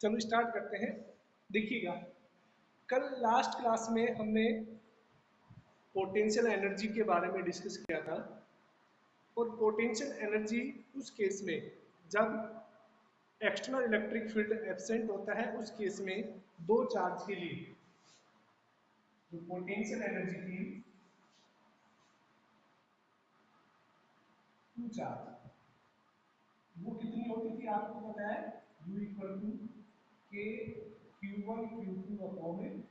चलो स्टार्ट करते हैं। देखिएगा, कल लास्ट क्लास में हमने पोटेंशियल एनर्जी के बारे में डिस्कस किया था। और पोटेंशियल एनर्जी उस केस में जब एक्सटर्नल इलेक्ट्रिक फील्ड एब्सेंट होता है, उस केस में दो चार्ज के लिए जो पोटेंशियल एनर्जी थी, टू चार्ज, वो कितनी होती थी आपको पता है, U इक्वल टू के Q1 Q2 अपॉन।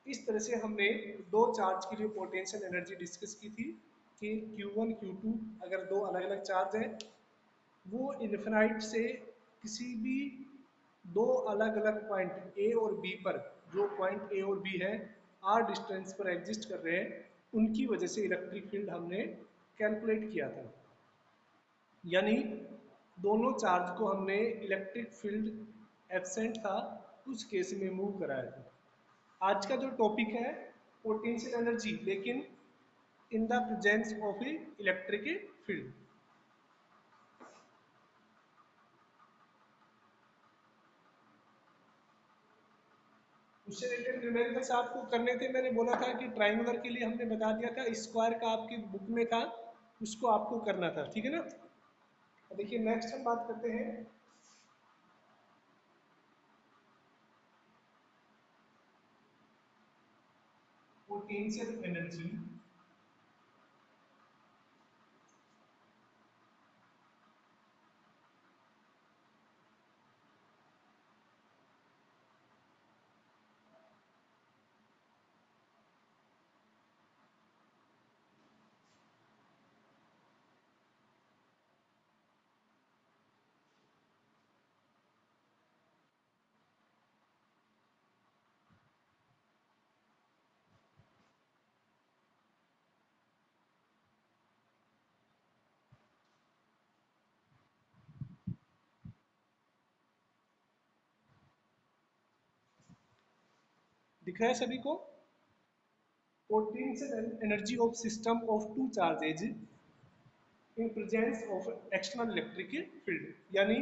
इस तरह से हमने दो चार्ज के लिए पोटेंशियल एनर्जी डिस्कस की थी कि Q1 Q2 अगर दो अलग अलग चार्ज हैं, वो इन्फिनाइट से किसी भी दो अलग अलग पॉइंट ए और बी पर, जो पॉइंट ए और बी है आर डिस्टेंस पर एग्जिस्ट कर रहे हैं, उनकी वजह से इलेक्ट्रिक फील्ड हमने कैलकुलेट किया था। यानी दोनों चार्ज को हमने इलेक्ट्रिक फील्ड एब्सेंट था उस केस में मूव कराया था। आज का जो टॉपिक है पोटेंशियल एनर्जी, लेकिन in the presence of A electric field. उससे रिलेटेड न्यूमेरिकल्स आपको करने थे। मैंने बोला था कि ट्राइंगुलर के लिए हमने बता दिया था, स्क्वायर का आपकी बुक में था, उसको आपको करना था, ठीक है ना। देखिए नेक्स्ट हम बात करते हैं पोटेंशियल एनर्जी दिख रहा है सभी को। Potential energy of system of two charges in presence of external electric field. यानी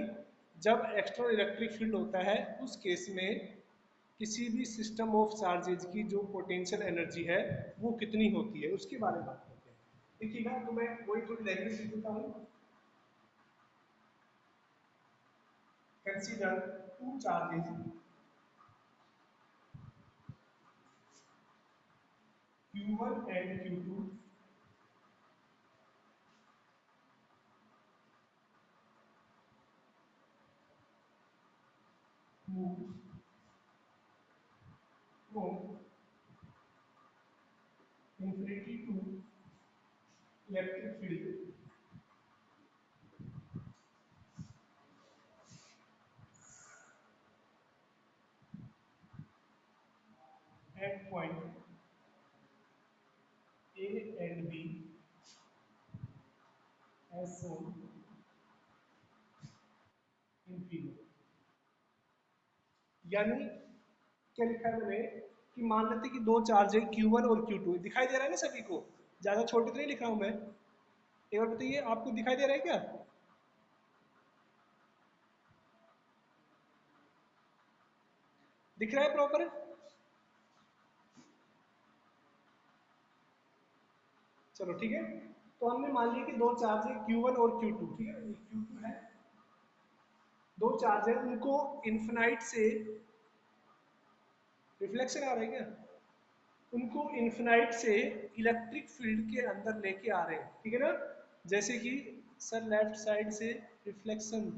जब एक्सटर्नल इलेक्ट्रिक फील्ड होता है, उस केस में किसी भी सिस्टम ऑफ चार्जेज की जो पोटेंशियल एनर्जी है वो कितनी होती है, उसके बारे में बात करते हैं। देखिएगा, तो मैं वही थोड़ी लैंग्वेज लिख देता हूँ। Consider two charges Q1 and Q2 move from infinity to electric field at point A and B as shown in figure। यानी क्या लिखा है मैंने कि मान लेते कि दो चार्ज है Q1 और Q2, दिखाई दे रहा है ना सभी को, ज्यादा छोटे तो नहीं लिख रहा हूं मैं। एक बार बताइए, आपको दिखाई दे रहा है क्या? दिख रहा है प्रॉपर? चलो ठीक है। तो हमने मान लिया कि दो चार्ज है Q1 और Q2, ठीक है, Q2 है, दो चार्ज है, उनको इन्फिनाइट से रिफ्लेक्शन आ रहा है क्या, उनको इन्फिनाइट से इलेक्ट्रिक फील्ड के अंदर लेके आ रहे हैं, ठीक है ना। जैसे कि सर लेफ्ट साइड से रिफ्लेक्शन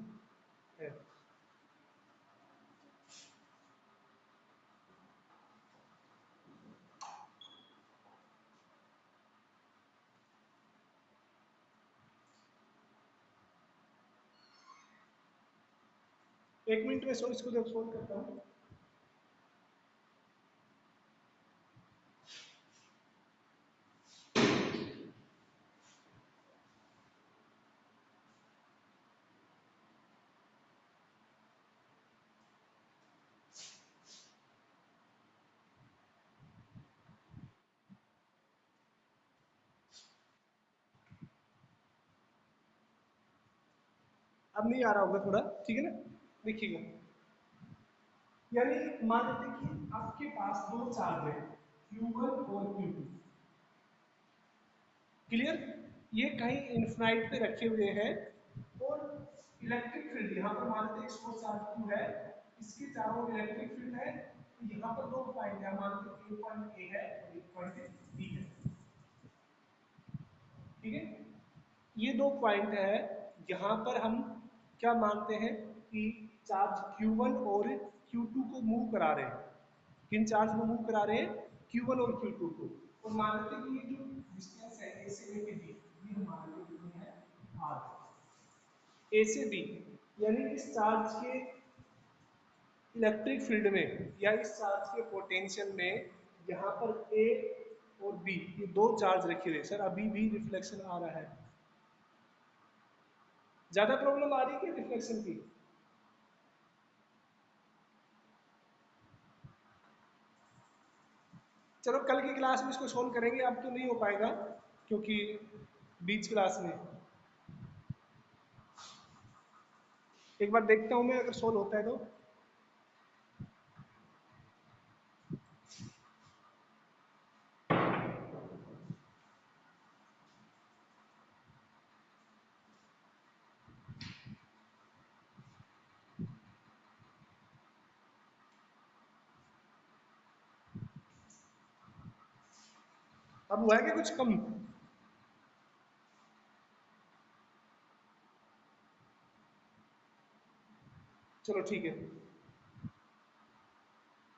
है। एक मिनट में सो इसको जब सोल्व करता हूँ। अब नहीं आ रहा होगा थोड़ा, ठीक है ना। देखिएगा, यानी मान लेते कि आपके पास दो चार्ज है Q1 और Q2, क्लियर, ये कहीं इन्फिनाइट पे रखे हुए हैं और इलेक्ट्रिक फील्ड यहाँ पर मान लेते हैं इसको चार्ज Q है, इसके चारों ओर इलेक्ट्रिक फील्ड है, तो यहाँ पर दो पॉइंट है, मान लेते एक पॉइंट ए है और एक पॉइंट बी है, ठीक है। ये दो पॉइंट है, यहाँ पर हम क्या मानते हैं कि चार्ज Q1 और Q2 को मूव करा रहे हैं, किन चार्ज को मूव करा रहे हैं, Q1 और Q2 को, और मान लेते हैं कि ये जो डिस्टेंस है ए से लेके बी, ये हम मान लेते हैं कितनी है आर, ए से बी, यानी इस चार्ज के इलेक्ट्रिक फील्ड में या इस चार्ज के पोटेंशियल में यहाँ पर ए और बी ये दो चार्ज रखे हुए, सर अभी भी रिफ्लेक्शन आ रहा है, ज्यादा प्रॉब्लम आ रही है कि रिफ्लेक्शन की? चलो कल की क्लास में इसको सोल्व करेंगे, अब तो नहीं हो पाएगा क्योंकि बीच क्लास में, एक बार देखता हूं मैं अगर सोल्व होता है तो। अब हुआ है कि कुछ कम? चलो ठीक है,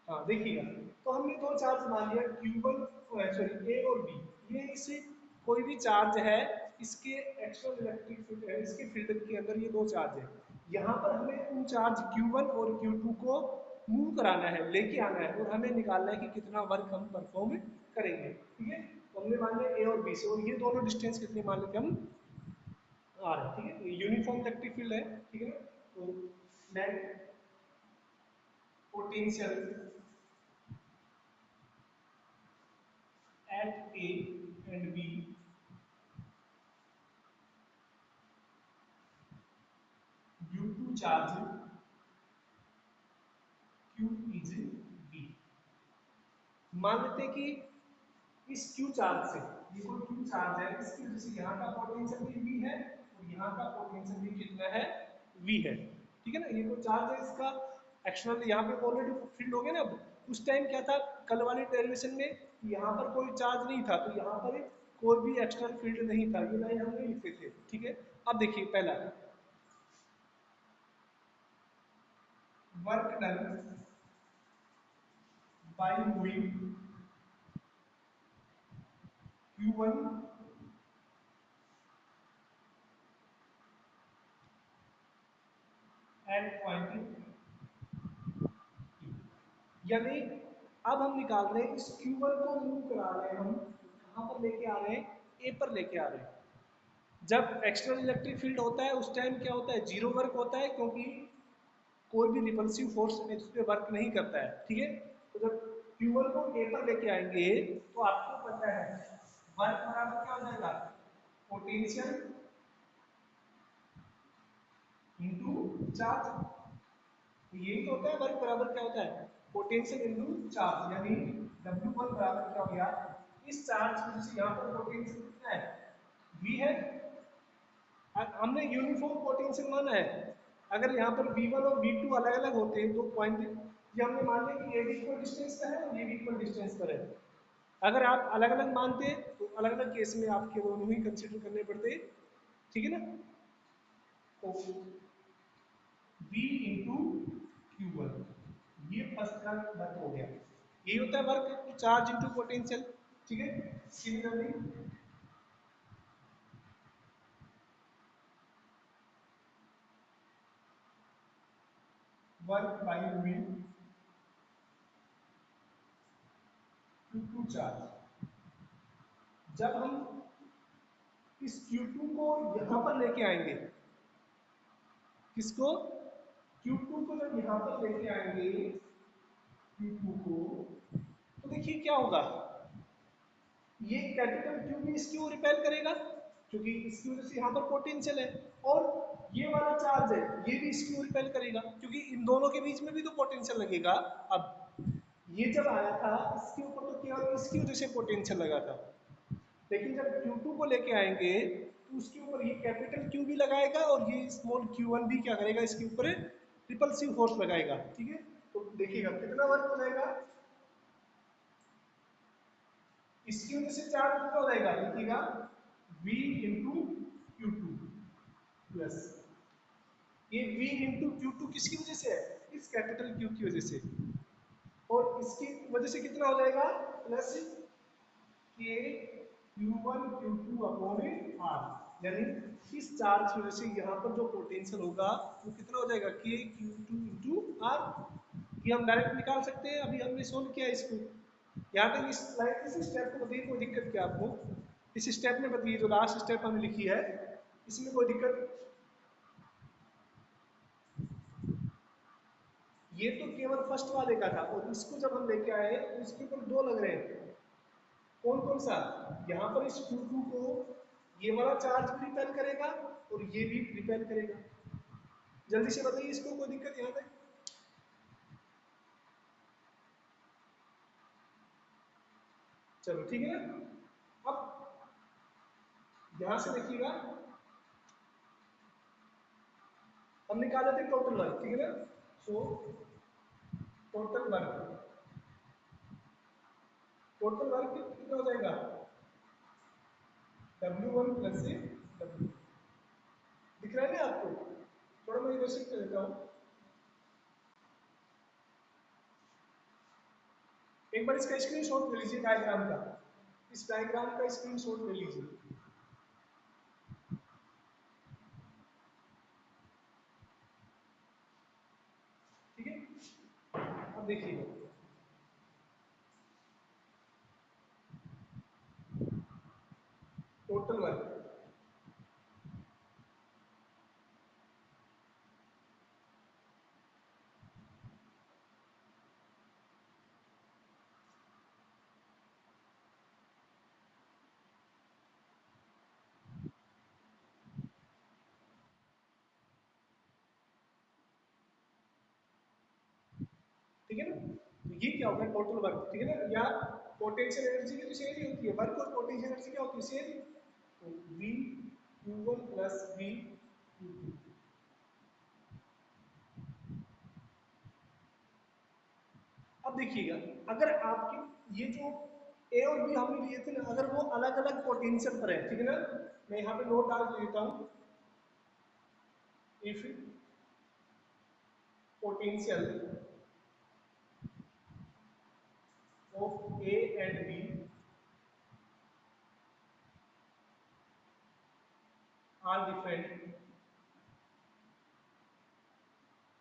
हाँ देखिएगा, तो हमने दो चार्ज मान लिया Q1 सॉरी ए और बी, ये इसे कोई भी चार्ज है, इसके एक्सटर्नल इलेक्ट्रिक फील्ड है, इसके फील्ड के अंदर ये दो चार्ज है, यहाँ पर हमें उन चार्ज Q1 और Q2 को मूव कराना है, लेके आना है, और हमें निकालना है कि कितना वर्क हम परफॉर्म करेंगे, ठीक है। तो हमने मान लिया ए और बी से, और ये दोनों डिस्टेंस कितनी मान लेते हम आर है, ठीक है, यूनिफॉर्म इलेक्ट्रिक फील्ड है, ठीक है। तो net potential at A and B due to charge Q is B। मान लेते हैं कि इस Q चार्ज से, ये कोई Q चार्ज है, इसकी वजह से यहाँ का पोटेंशियल भी V है और यहाँ का पोटेंशियल भी कितना है, V है, ठीक है ना। ये कोई चार्ज है, इसका एक्सटर्नल यहाँ पे ऑलरेडी फील्ड हो गया ना। अब उस टाइम क्या था कल वाली डेरिवेशन में, यहाँ पर कोई चार्ज नहीं था, तो यहाँ पर कोई भी एक्सटर्नल फील्ड नहीं था, ये लाइन हम नहीं लिखते थे, ठीक है। अब देखिए पहला work done by moving Q1 and pointing, यानी अब हम निकाल रहे हैं इस Q1 को मूव करा रहे हैं हम, कहाँ पर लेके आ रहे हैं, ए पर लेके आ रहे हैं। जब एक्सटर्नल इलेक्ट्रिक फील्ड होता है उस टाइम क्या होता है, जीरो वर्क होता है, क्योंकि कोई भी रिपल्सिव फोर्स इस पे वर्क नहीं करता है, ठीक है। तो जब Q1 को ए पर लेके आएंगे तो आपको पता है वर्क बराबर क्या हो जाएगा, पोटेंशियल इंटू चार्ज, यही तो होता है वर्क बराबर क्या होता है, पोटेंशियल इनटू चार्ज, यानी W1 बराबर क्या हो गया, इस चार्ज की वजह से यहाँ पर पोटेंशियल कितना है, V है, हमने यूनिफॉर्म पोटेंशियल माना है। अगर यहाँ पर V1 और V2 अलग अलग होते हैं, दो पॉइंट, ये हमने मान लिया कि ये भी इक्वल डिस्टेंस पर है और ये भी इक्वल डिस्टेंस पर है। अगर आप अलग अलग मानते तो अलग अलग केस में आपके दोनों ही कंसिडर करने पड़ते, ठीक है ना। तो V इंटू Q1, ये फर्स्ट का वर्क हो गया, यही होता है वर्क, चार्ज इंटू पोटेंशियल, ठीक है। Similarly work by moving Q2 charge, जब हम इस Q2 को यहां पर लेके आएंगे, किसको, Q2 को जब यहां पर लेके आएंगे Q2 को, तो देखिए क्या होगा, ये कैपिटल Q भी इसकी ओर रिपेल करेगा, क्योंकि इसकी वजह से यहाँ पर पोटेंशियल है, और ये वाला चार्ज है ये भी इसकी रिपेल करेगा, क्योंकि इन दोनों के बीच में भी तो पोटेंशियल लगेगा। अब ये जब आया था इसके ऊपर तो केवल इसकी वजह से पोटेंशियल लगा था, लेकिन जब Q2 को लेके आएंगे तो उसके ऊपर ये कैपिटल Q भी लगाएगा और ये स्मॉल q1 भी क्या करेगा, इसके ऊपर रिपल्सिव फोर्स लगाएगा। ठीक है, तो देखिएगा कितना वर्क हो जाएगा, इसकी वजह से चार्ज कितना हो जाएगा, देखिएगा V इंटू Q2 प्लस ये V इंटू Q2 किसकी वजह से है, इस कैपिटल Q की वजह से, और इसकी वजह से कितना हो जाएगा प्लस के Q1 Q2 अपॉन R, यानी इस चार्ज की वजह से यहाँ पर जो पोटेंशियल होगा वो कितना हो जाएगा के Q2 इंटू R। ये हम डायरेक्ट निकाल सकते हैं, अभी हमने सोल्व किया इसको। यहाँ तक इस लाइक इस स्टेप को बताइए, कोई दिक्कत क्या आपको इस स्टेप में बताइए, जो लास्ट स्टेप हमने लिखी है इसमें कोई दिक्कत? ये तो केवल फर्स्ट वाले का था, और इसको जब हम लेके आए तो इसके ऊपर दो लग रहे हैं, कौन कौन सा, यहाँ पर इस Q2 को ये वाला चार्ज भी रिपेल करेगा और ये भी रिपेल करेगा। जल्दी से बताइए इसको, कोई दिक्कत यहाँ तक? चलो ठीक है ना। अब यहाँ से देखिएगा हम निकाले थे टोटल वर्क, ठीक है ना। सो टोटल वर्क कितना हो जाएगा, W1 प्लस W, दिख रहा है ना आपको? थोड़ा मैं इधर शिफ्ट कर देता हूँ, एक बार इसका स्क्रीनशॉट ले लीजिए डायग्राम का, इस डायग्राम का स्क्रीनशॉट ले लीजिए। ठीक है, अब देखिएगा टोटल वर्क, ठीक है ना। तो ये क्या होगा टोटल वर्क, ठीक है ना, या पोटेंशियल एनर्जी की तो सेम ही होती है, वर्क और पोटेंशियल एनर्जी क्या होती है, सेम। तो V Q1 plus V Q2। अब देखिएगा अगर आपकी ये जो ए और बी हमने लिए थे ना, अगर वो अलग अलग पोटेंशियल पर है, ठीक है ना, मैं यहाँ पे नोट डाल देता हूँ, if potential of A and B are different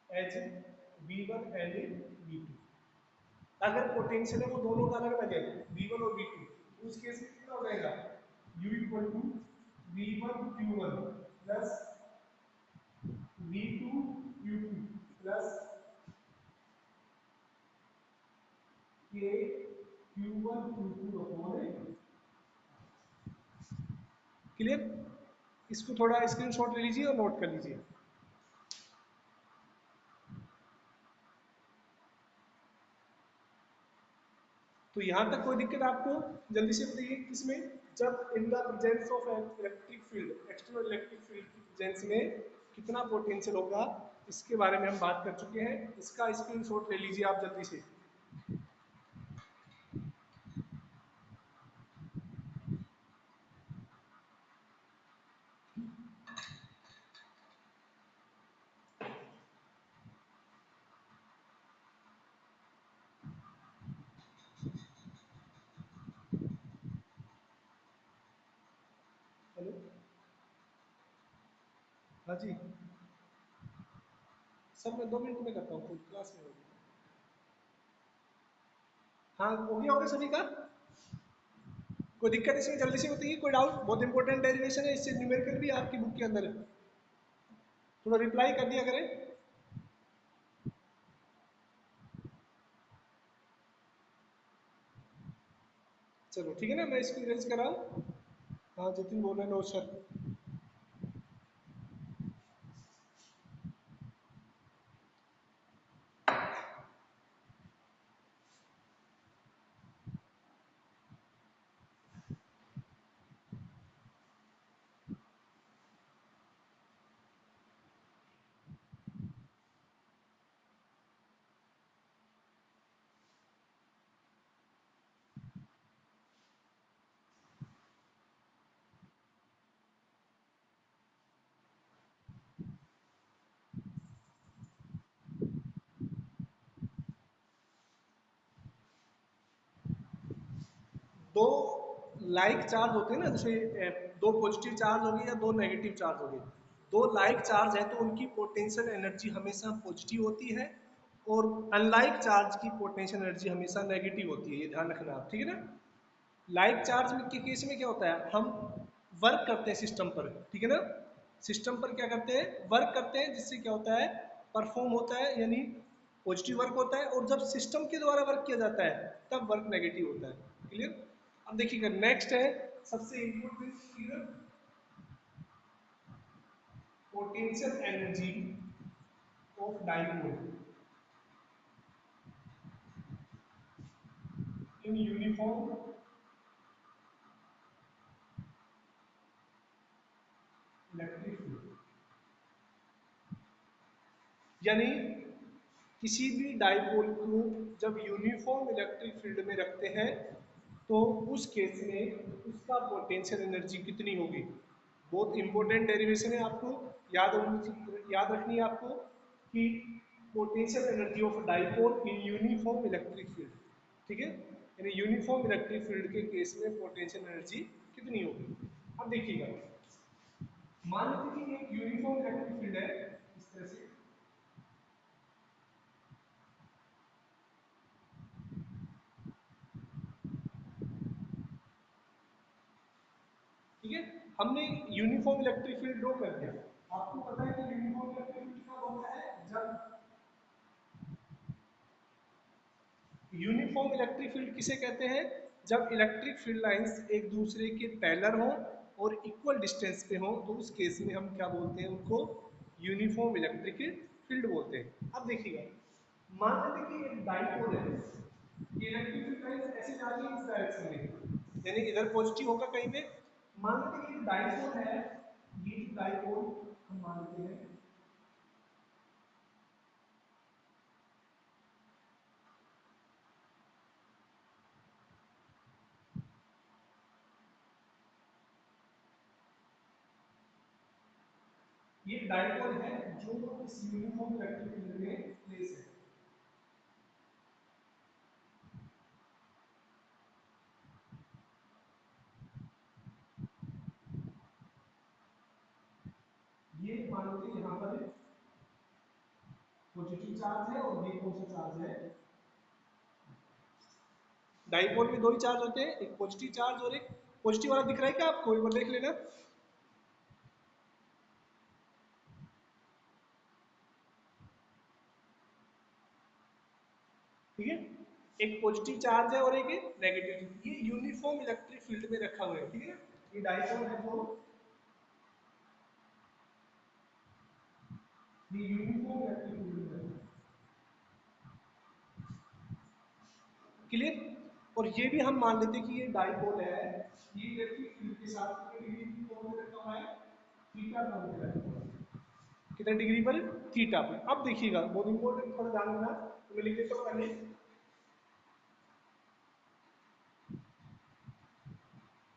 as V1 and V2, अगर पोटेंशियल है वो दोनों का अलग अलग है V1 और V2, उस केस में कितना हो जाएगा, U equal to V1 Q1 plus V2 Q2 plus K Q1 Q2 upon. Clear, इसको थोड़ा स्क्रीनशॉट ले लीजिए और नोट कर लीजिए। तो यहाँ तक कोई दिक्कत आपको, जल्दी से बताइए इसमें, जब in the presence of electric field, external electric field की प्रेजेंस में कितना पोटेंशियल होगा, इसके बारे में हम बात कर चुके हैं, इसका स्क्रीनशॉट ले लीजिए आप जल्दी से। हेलो, हाँ जी, सर मैं 2 मिनट में करता हूँ, कोई क्लास में होगी। हाँ हो गया होगा सभी का, कोई दिक्कत इसमें जल्दी से बताइए, कोई डाउट, बहुत इंपॉर्टेंट डेरिवेशन है, इससे न्यूमेरिकल भी आपकी बुक के अंदर है, थोड़ा रिप्लाई कर दिया करें। चलो ठीक है ना, मैं इसको इरेज कर रहा हूँ। हाँ जितिन बोल रहे हैं, नो सर। दो लाइक चार्ज होते हैं ना, जैसे दो पॉजिटिव चार्ज हो गए या दो नेगेटिव चार्ज हो गए। दो लाइक चार्ज है तो उनकी पोटेंशियल एनर्जी हमेशा पॉजिटिव होती है, और अनलाइक चार्ज की पोटेंशियल एनर्जी हमेशा नेगेटिव होती है, ये ध्यान रखना आप, ठीक है ना। लाइक चार्ज में के केस में क्या होता है, हम वर्क करते हैं सिस्टम पर, ठीक है ना। सिस्टम पर क्या करते हैं, वर्क करते हैं, जिससे क्या होता है, परफॉर्म होता है, यानी पॉजिटिव वर्क होता है। और जब सिस्टम के द्वारा वर्क किया जाता है तब वर्क नेगेटिव होता है। क्लियर। अब देखिएगा नेक्स्ट है सबसे important figure, potential energy of dipole in uniform electric field. यानी किसी भी डाइपोल को जब यूनिफॉर्म इलेक्ट्रिक फील्ड में रखते हैं तो उस केस में उसका पोटेंशियल एनर्जी कितनी होगी। बहुत इंपॉर्टेंट डेरिवेशन है, आपको याद रखनी है आपको कि potential energy of dipole in uniform electric field, ठीक है। यानी यूनिफॉर्म इलेक्ट्रिक फील्ड के केस में पोटेंशियल एनर्जी कितनी होगी। अब देखिएगा, मान लीजिए कि एक यूनिफॉर्म इलेक्ट्रिक फील्ड है इस तरह से, ठीक है। हमने यूनिफॉर्म इलेक्ट्रिक फील्ड ड्रॉ कर दिया। आपको पता है कि यूनिफॉर्म इलेक्ट्रिक फील्ड कब होता है, जब यूनिफॉर्म इलेक्ट्रिक फील्ड किसे कहते हैं, जब इलेक्ट्रिक फील्ड लाइंस एक दूसरे के पैरेलल हों और इक्वल डिस्टेंस पे हों, तो उस केस में हम क्या बोलते हैं, उनको यूनिफॉर्म इलेक्ट्रिक फील्ड बोलते हैं। अब देखिएगा, मान लेते कि एक डाइपोल है, इलेक्ट्रिक फील्ड लाइंस ऐसे जा रही है इस डायरेक्शन में, यानी इधर पॉजिटिव होगा कहीं पे। मान लेते कि डाइपोल है, ये जो डाइपोल हम मानते हैं, ये डाइपोल है जो इस यूनिफॉर्म इलेक्ट्रिक फील्ड में प्लेस है। ये मान लीजिए यहाँ पर पॉजिटिव चार्ज है और ये कौन सा चार्ज है, डाइपोल में दो ही चार्ज होते हैं, एक पॉजिटिव चार्ज और एक पॉजिटिव वाला दिख रहा है क्या आपको, एक बार देख लेना, ठीक है। एक पॉजिटिव चार्ज है और एक नेगेटिव, ये यूनिफॉर्म इलेक्ट्रिक फील्ड में रखा हुआ है, ठीक है। ये डाइपोल है जो, ये यूनिफॉर्म इलेक्ट्रिक फील्ड में है। क्लियर। और ये भी हम मान लेते हैं कि ये डाइपोल है, ये इलेक्ट्रिक फील्ड के साथ कितने डिग्री कोण में रखा हुआ है, थीटा कोण में रखा हुआ है, कितने डिग्री पर, थीटा पे। अब देखिएगा बहुत इंपॉर्टेंट, थोड़ा ध्यान रखना, तो मैं लिख देता हूँ पहले,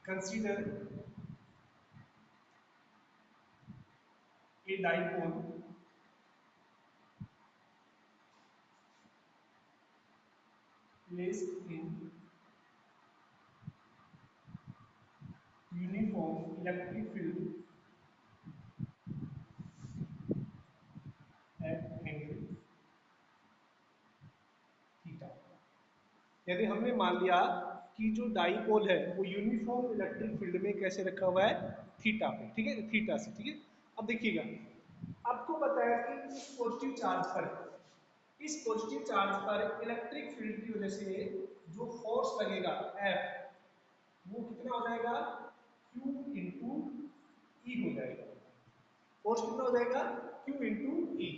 consider a dipole placed in uniform electric field at angle theta। यदि हमने मान लिया कि जो डाइपोल है वो यूनिफॉर्म इलेक्ट्रिक फील्ड में कैसे रखा हुआ है, थीटा पे, ठीक है, थीटा से, ठीक है। अब देखिएगा, आपको पता है कि इस पॉजिटिव चार्ज पर इलेक्ट्रिक फील्ड की वजह से जो फोर्स लगेगा F, वो कितना हो जाएगा, Q इंटू ई हो जाएगा। फोर्स कितना हो जाएगा? Q इंटू ई।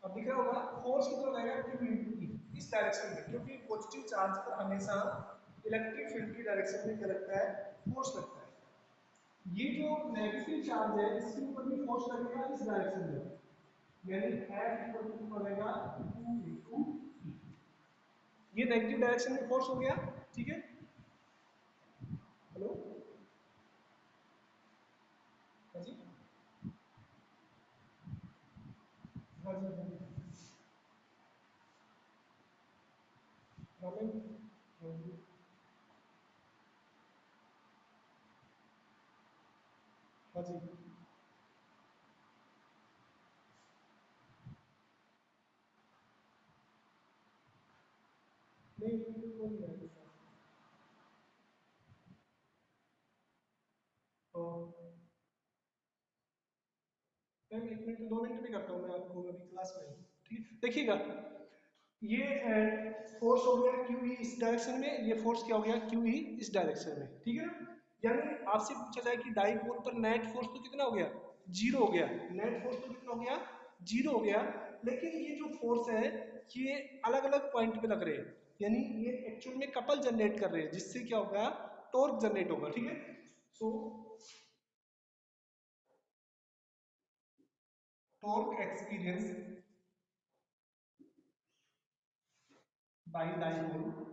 अब दिख रहा होगा फोर्स कितना हो जाएगा? Q इंटू ई, इस डायरेक्शन में, क्योंकि पॉजिटिव चार्ज पर हमेशा इलेक्ट्रिक फील्ड की डायरेक्शन में क्या लगता है? फोर्स लगता है। ये जो नेगेटिव चार्ज है इसके ऊपर भी फोर्स लगेगा इस डायरेक्शन में, यानी F इक्वल टू पड़ेगा Q इंटू ई। ये नेगेटिव डायरेक्शन में फोर्स हो गया, ठीक है। हेलो, हाँ जी, हाँ जी, हाँ जी, हाँ मैम, हाँ जी। हाँ जी, नहीं कोई नहीं है। तो मैम 1 मिनट 2 मिनट में करता हूँ मैं आपको, अभी क्लास में हूँ, ठीक है। देखिएगा, ये फोर्स हो गया क्यू ई इस डायरेक्शन में, ये फोर्स क्या हो गया? क्यू ई इस डायरेक्शन में, ठीक है ना। यानी आपसे पूछा जाए कि डाइपोल पर नेट फोर्स तो कितना हो गया? जीरो हो गया। नेट फोर्स तो कितना हो गया? जीरो हो गया। लेकिन ये जो फोर्स है ये अलग अलग पॉइंट पे लग रहे हैं, यानी ये एक्चुअल में कपल जनरेट कर रहे हैं, जिससे क्या होगा? टॉर्क जनरेट होगा, ठीक है। सो torque experience by dipole,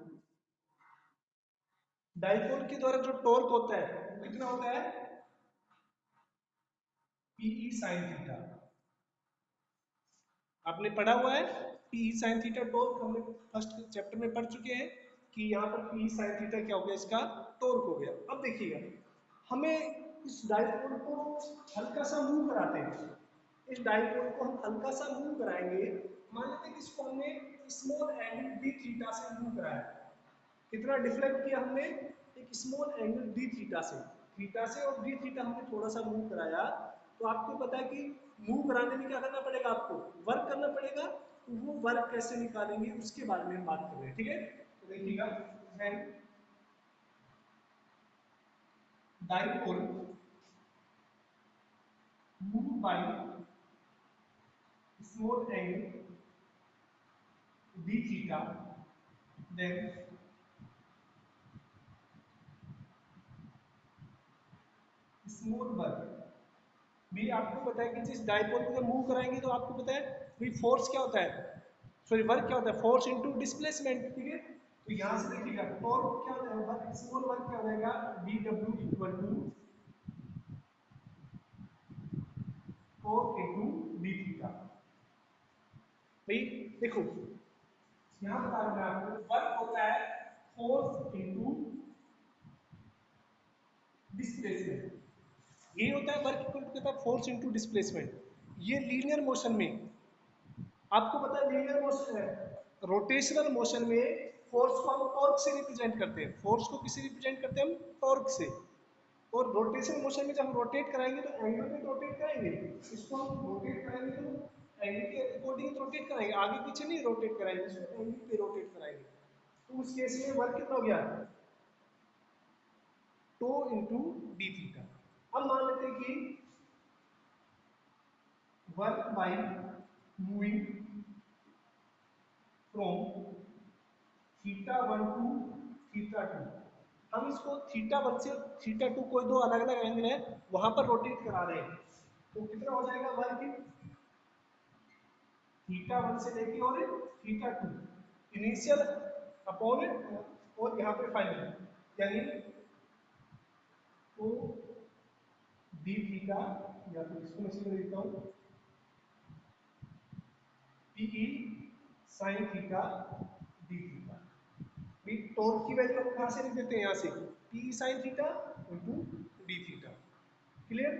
dipole के द्वारा जो टॉर्क होता है वो कितना होता है? PE sine theta. आपने पढ़ा हुआ है पीई साइन थीटा टॉर्क, हमने फर्स्ट चैप्टर में पढ़ चुके हैं कि यहाँ पर पीई साइन थीटा क्या हो गया? इसका टॉर्क हो गया। अब देखिएगा, हमें इस डाइपोल को हल्का सा मूव कराते हैं, इस डाइपोल को हम हल्का सा मूव कराएंगे। मान लेते हैं कि इसको हमने स्मॉल एंगल डी थीटा से मूव कराया। कितना डिफ्लेक्ट किया हमने? एक स्मॉल एंगल डी थीटा से, थीटा से और डी थीटा हमने थोड़ा सा मूव कराया। तो आपको पता है कि मूव कराने में क्या करना पड़ेगा? आपको वर्क करना पड़ेगा। तो वो वर्क कैसे निकालेंगे उसके बारे में हम बात कर रहे हैं, ठीक है। तो देखिएगा, when dipole move by small angle D theta, then small work भी। आपको पता है कि जिस डाइपोल को जब मूव कराएंगे तो आपको पता है भी फोर्स क्या होता है? सॉरी, वर्क क्या होता है? फोर्स इनटू डिस्प्लेसमेंट, ठीक है। तो यहां से देखिएगा टॉर्क क्या हो जाएगा? वर्क, स्मॉल वर्क क्या हो जाएगा? D W equal to torque into D theta. भाई देखो, यहां बता रहा हूं मैं आपको, वर्क होता है फोर्स इनटू डिस्प्लेसमेंट। ये होता है work equal to force into displacement. ये लीनियर मोशन में, आपको पता है लीनियर मोशन है, रोटेशनल मोशन में फोर्स को हम टॉर्क से रिप्रेजेंट करते हैं। फोर्स को किसे रिप्रेजेंट करते हैं? हम टॉर्क से। और रोटेशन मोशन में जब हम रोटेट कराएंगे तो एंगल पे रोटेट कराएंगे, इसको हम रोटेट कराएंगे तो एंगल के अकॉर्डिंग रोटेट कराएंगे, आगे पीछे नहीं रोटेट कराएंगे, इसको एंगल पे रोटेट कराएंगे। तो उस केस में वर्क कितना हो गया? Tau into D theta. अब मान लेते हैं कि work by moving from theta one to theta two, हम इसको थीटा वन से थीटा टू, कोई दो अलग अलग एंगल है वहां पर रोटेट करा रहे हैं। तो कितना हो जाएगा वर्क? थीटा वन से लेके और थीटा टू, इनिशियल अपॉन और यहाँ पे फाइनल, यानी तो डी थीटा, या फिर इसको मैं सीधे लिखता हूँ PE sine theta D theta. भी टॉर्क की वैल्यू हम कहाँ से लिख देते हैं? यहाँ से P sine theta into D theta. Clear?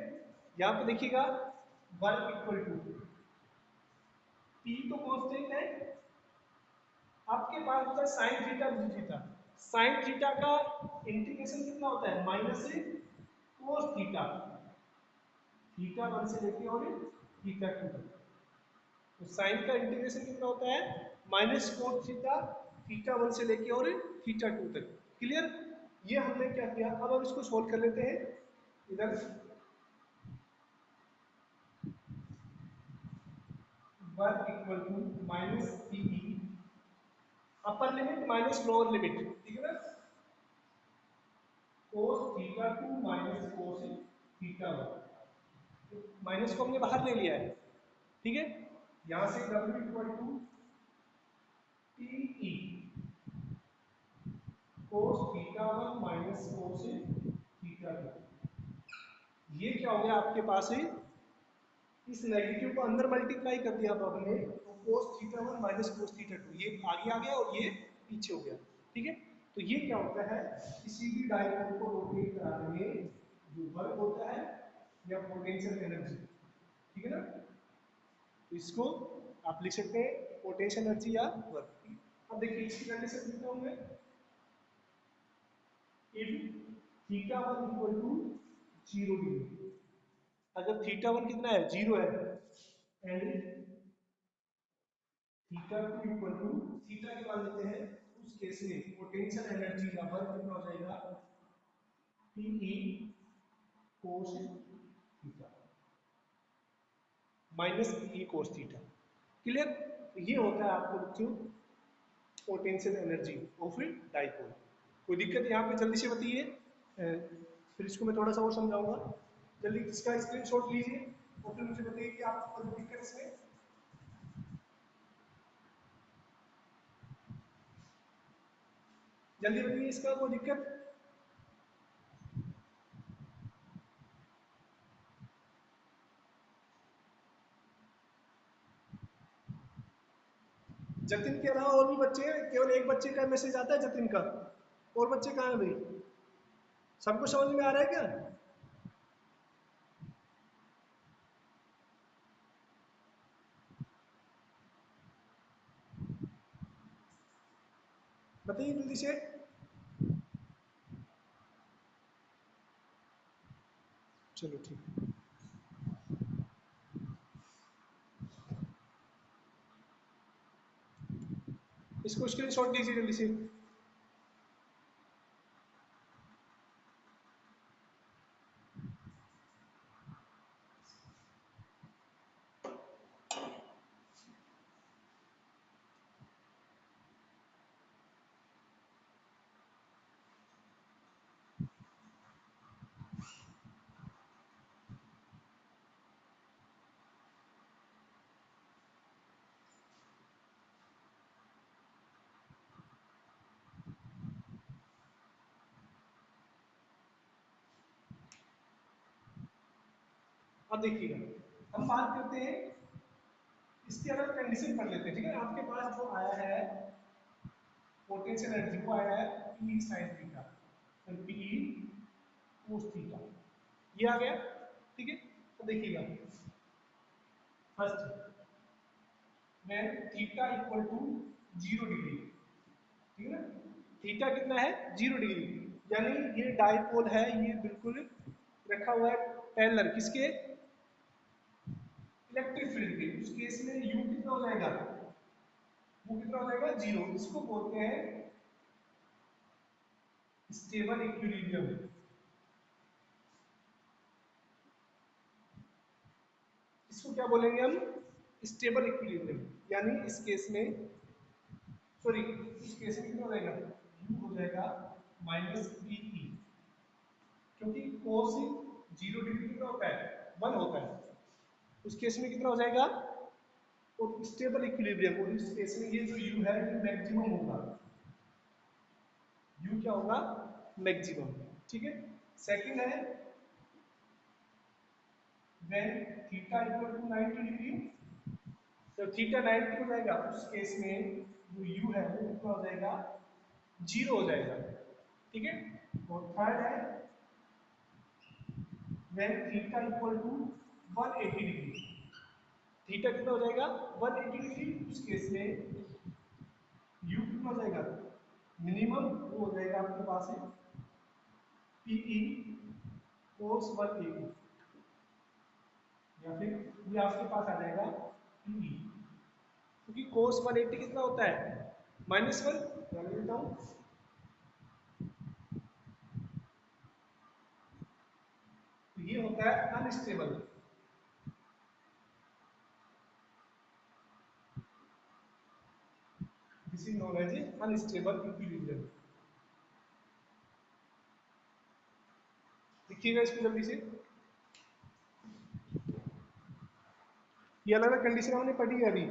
यहाँ पे देखिएगा वर्क इक्वल टू पी तो कांस्टेंट है, आपके पास होता है sine theta D theta. Sine theta का इंटीग्रेशन कितना होता है? माइनस से कोस थीटा, थीटा 1 से लेके और थीटा 2 तक। तो साइन का इंटीग्रेशन कितना होता है, माइनस कोस थीटा, थीटा 1 से लेके और थीटा 2 तक। क्लियर? ये हमने क्या किया, अब हम इसको सोल्व कर लेते हैं। इधर 1 equal to minus PE, upper limit minus lower limit, ठीक है ना, cos theta 2 minus cos theta 1, minus को हमने बाहर ले लिया है, ठीक है। यहां से w equal to TE cos theta 1 minus cos theta 2। ये क्या हो गया आपके पास है, इस नेगेटिव को अंदर मल्टीप्लाई कर दिया अब हमने, तो कोस थीटा 1 माइनस कोस थीटा 2, ये आगे आ गया और ये पीछे हो गया, ठीक है। तो ये क्या होता है, किसी भी डायपोल को रोटेट कराने में जो वर्क होता है या पोटेंशियल एनर्जी, ठीक है ना, तो इसको आप लिख सकते हैं पोटेंशियल एनर्जी या वर्क। अब देखिए इसकी कंडीशन लिखता हूं मैं, if theta 1 equal to 0 degree, अगर थीटा 1 कितना है, 0 है, and theta 2 equal to, theta के मान लेते हैं, उस केस में पोटेंशियल एनर्जी का वर्क कितना हो जाएगा, PE cos theta minus PE cos theta. Clear? ये होता है आपको बच्चों पोटेंशियल एनर्जी ऑफ डाइपोल। कोई दिक्कत यहाँ पे जल्दी से बताइए, फिर इसको मैं थोड़ा सा और समझाऊंगा। जल्दी इसका स्क्रीनशॉट लीजिए और फिर मुझे बताइए कि आपको कोई दिक्कत इसमें। जल्दी बताइए इसका कोई दिक्कत। जतिन के अलावा और भी बच्चे हैं, केवल एक बच्चे का मैसेज आता है जतिन का, और बच्चे कहाँ हैं भाई, सबको समझ में आ रहा है क्या? बताइए जल्दी से। चलो ठीक है, इसको स्क्रीनशॉट दीजिए जल्दी से। अब देखिएगा, हम बात करते हैं, इसकी अगर कंडीशन पढ़ लेते हैं, ठीक है। आपके पास जो आया है पोटेंशियल एनर्जी, वो आया है पी साइन थीटा और पी कोस थीटा, ये आ गया, ठीक है। तो देखिएगा, first when theta equal to 0 degree, ठीक है ना, थीटा कितना है, 0 डिग्री, यानी ये डाइपोल है, ये बिल्कुल रखा हुआ है पैरेलल किसके, इलेक्ट्रिक फील्ड के। उस केस में यू कितना हो जाएगा, वो कितना हो जाएगा, 0। इसको बोलते हैं स्टेबल इक्विलिब्रियम। इसको क्या बोलेंगे हम, स्टेबल इक्विलिब्रियम। यानी इस केस में, सॉरी, इस केस में कितना हो जाएगा, यू हो जाएगा माइनस पीई, क्योंकि कोस 0 डिग्री कितना होता है, 1 होता है। उस केस में कितना हो जाएगा, और स्टेबल इक्विलिब्रियम, और इस केस में ये जो यू है ये मैक्सिमम होगा, यू क्या होगा, मैक्सिमम, ठीक है। सेकंड है when theta equal to 90 degree, तो थीटा 90 हो जाएगा, उस केस में जो यू है वो कितना हो जाएगा, 0 हो जाएगा, ठीक है। और थर्ड है when theta equal to 180 degree, theta कितना हो जाएगा, 180 डिग्री, उस केस में यू कितना हो जाएगा, मिनिमम, वो हो जाएगा आपके पास है पीई cos 180, या फिर ये आपके पास आ जाएगा QE, क्योंकि cos 180 कितना होता है -1, ध्यान देता हूँ, तो ये होता है unstable. This is known as a unstable equilibrium. देखिएगा इसको जल्दी से, ये अलग अलग कंडीशन हमने पढ़ी है अभी।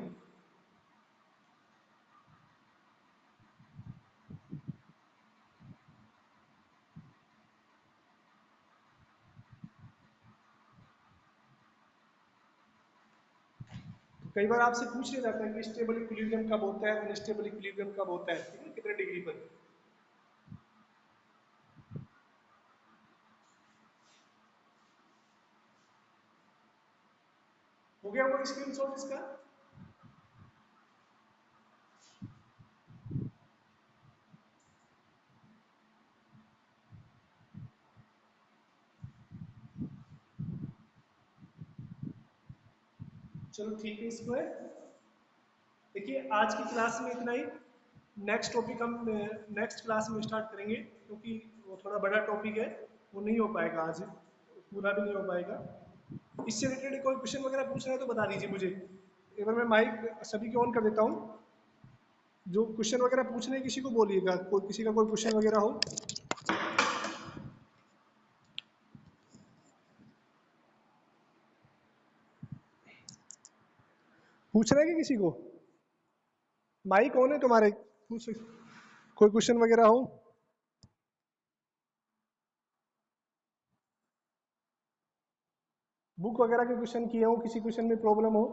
कई बार आपसे पूछ लिया जाता है कि स्टेबल इक्विलिब्रियम कब होता है, अनस्टेबल इक्विलिब्रियम कब होता है, ठीक है, कितने डिग्री पर। हो गया वो स्क्रीनशॉट इसका। चलो ठीक है, इसको है। देखिए आज की क्लास में इतना ही। नेक्स्ट टॉपिक हम नेक्स्ट क्लास में स्टार्ट करेंगे, क्योंकि वो थोड़ा बड़ा टॉपिक है, वो नहीं हो पाएगा आज, पूरा भी नहीं हो पाएगा। इससे रिलेटेड कोई क्वेश्चन वगैरह पूछना है तो बता दीजिए मुझे। एक बार मैं माइक सभी को ऑन कर देता हूँ। जो क्वेश्चन वगैरह पूछने किसी को बोलिएगा, कोई किसी का कोई क्वेश्चन वगैरह हो। पूछ रहे हैं कि किसी को माइक ऑन है तुम्हारे, पूछ कोई क्वेश्चन वगैरह हो। बुक वगैरह के क्वेश्चन किए हो, किसी क्वेश्चन में प्रॉब्लम हो।